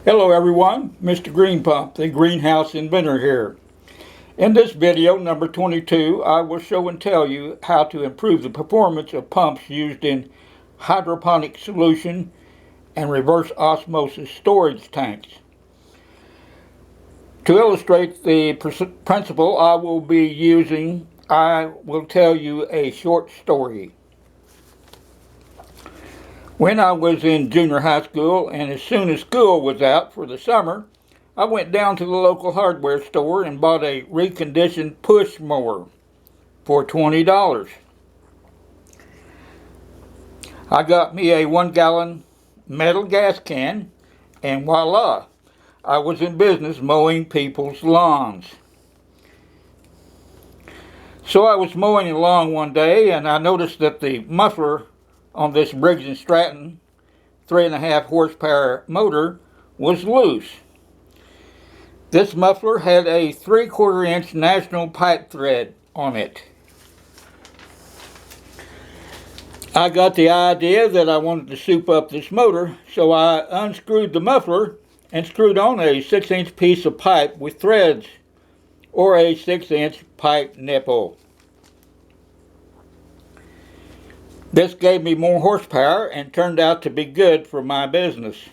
Hello everyone, Mr. Green Pump, the greenhouse inventor here. In this video, number 22, I will show and tell you how to improve the performance of pumps used in hydroponic solution and reverse osmosis storage tanks. To illustrate the principle I will tell you a short story. When I was in junior high school, and as soon as school was out for the summer, I went down to the local hardware store and bought a reconditioned push mower for $20. I got me a 1-gallon metal gas can, and voila, I was in business mowing people's lawns. So I was mowing the lawn one day, and I noticed that the muffler on this Briggs & Stratton 3.5 horsepower motor was loose. This muffler had a 3/4 inch national pipe thread on it. I got the idea that I wanted to soup up this motor, so I unscrewed the muffler and screwed on a 6-inch piece of pipe with threads, or a 6-inch pipe nipple. This gave me more horsepower and turned out to be good for my business.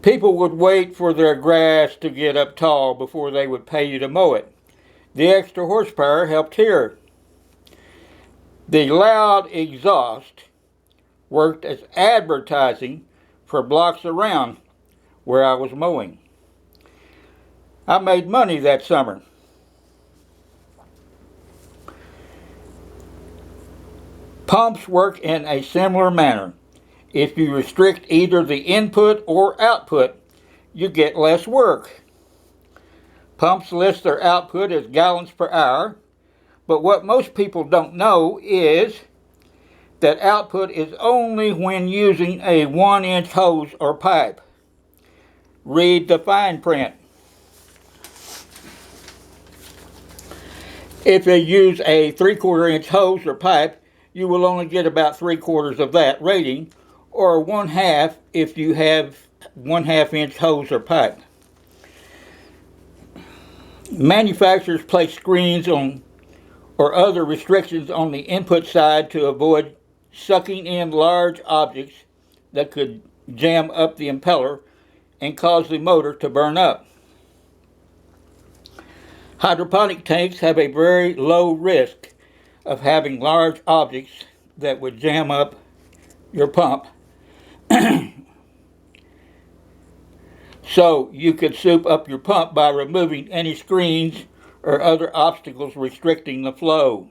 People would wait for their grass to get up tall before they would pay you to mow it. The extra horsepower helped here. The loud exhaust worked as advertising for blocks around where I was mowing. I made money that summer. Pumps work in a similar manner. If you restrict either the input or output, you get less work. Pumps list their output as gallons per hour, but what most people don't know is that output is only when using a 1-inch hose or pipe. Read the fine print. If you use a 3/4 inch hose or pipe, you will only get about 3/4 of that rating, or 1/2 if you have 1/2 inch hose or pipe. Manufacturers place screens on or other restrictions on the input side to avoid sucking in large objects that could jam up the impeller and cause the motor to burn up. Hydroponic tanks have a very low risk of having large objects that would jam up your pump. So you could soup up your pump by removing any screens or other obstacles restricting the flow.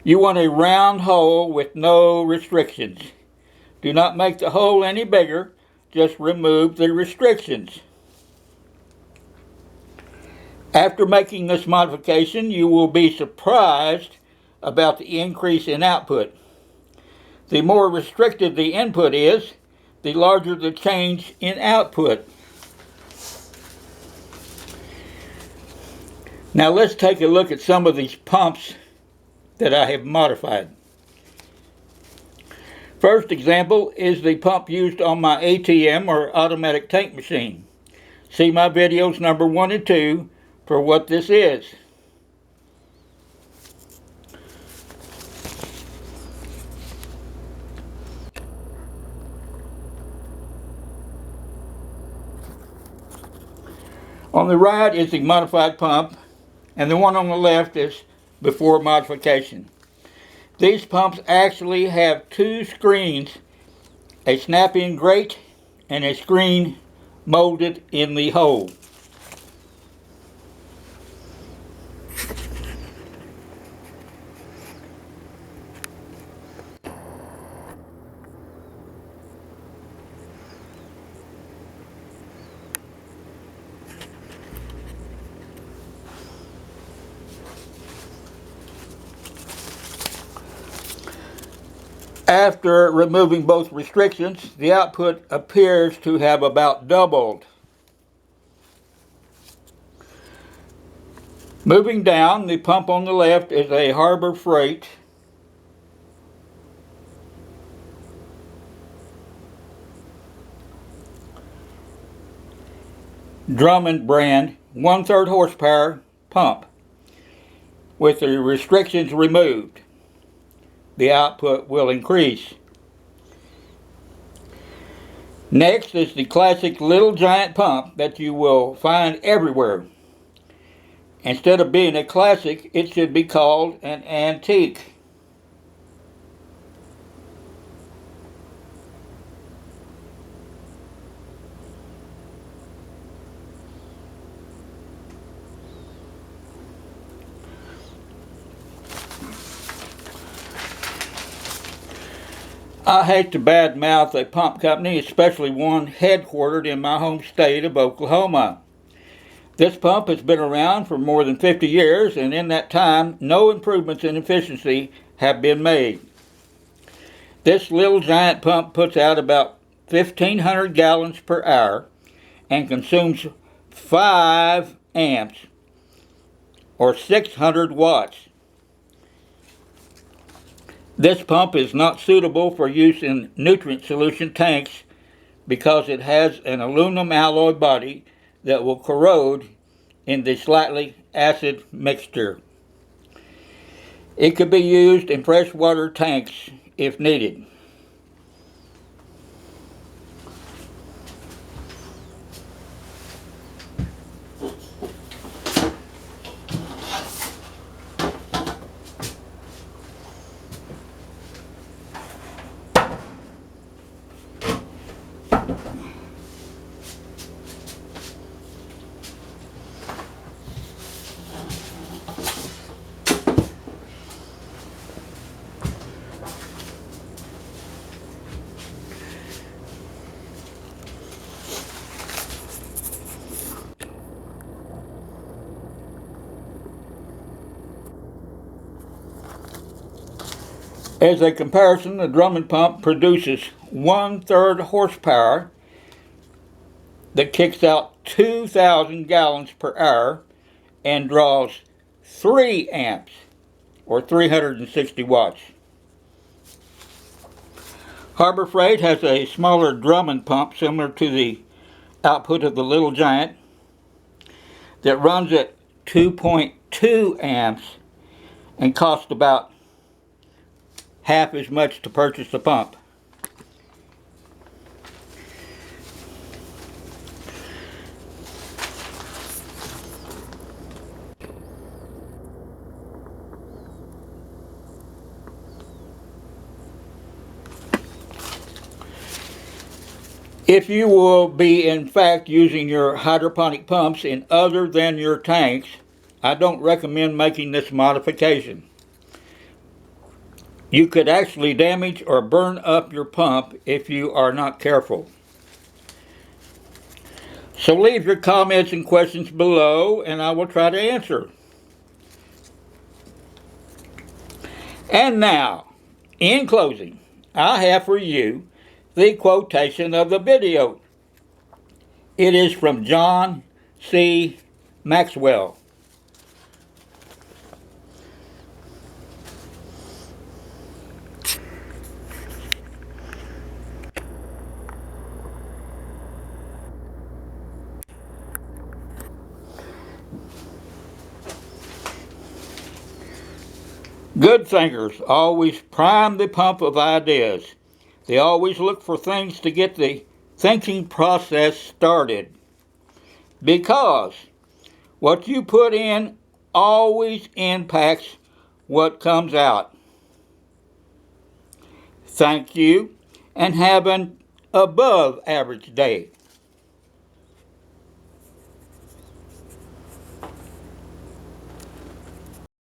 You want a round hole with no restrictions. Do not make the hole any bigger, just remove the restrictions. After making this modification, you will be surprised about the increase in output. The more restricted the input is, the larger the change in output. Now let's take a look at some of these pumps that I have modified. First example is the pump used on my ATM or automatic tank machine. See my videos number 1 and 2 for what this is. On the right is the modified pump, and the one on the left is before modification. These pumps actually have 2 screens, a snap-in grate and a screen molded in the hole. After removing both restrictions, the output appears to have about doubled. Moving down, the pump on the left is a Harbor Freight Drummond brand 1/3 horsepower pump with the restrictions removed. The output will increase. Next is the classic Little Giant pump that you will find everywhere. Instead of being a classic, it should be called an antique. I hate to badmouth a pump company, especially one headquartered in my home state of Oklahoma. This pump has been around for more than 50 years, and in that time, no improvements in efficiency have been made. This Little Giant pump puts out about 1,500 gallons per hour and consumes 5 amps or 600 watts. This pump is not suitable for use in nutrient solution tanks because it has an aluminum alloy body that will corrode in the slightly acid mixture. It could be used in freshwater tanks if needed. As a comparison, the Drummond pump produces 1/3 horsepower that kicks out 2,000 gallons per hour and draws 3 amps or 360 watts. Harbor Freight has a smaller Drummond pump similar to the output of the Little Giant that runs at 2.2 amps and costs about half as much to purchase the pump. If you will be in fact using your hydroponic pumps in other than your tanks, I don't recommend making this modification. You could actually damage or burn up your pump if you are not careful. So leave your comments and questions below and I will try to answer. And now, in closing, I have for you the quotation of the video. It is from John C. Maxwell. Good thinkers always prime the pump of ideas. They always look for things to get the thinking process started. Because what you put in always impacts what comes out. Thank you and have an above average day.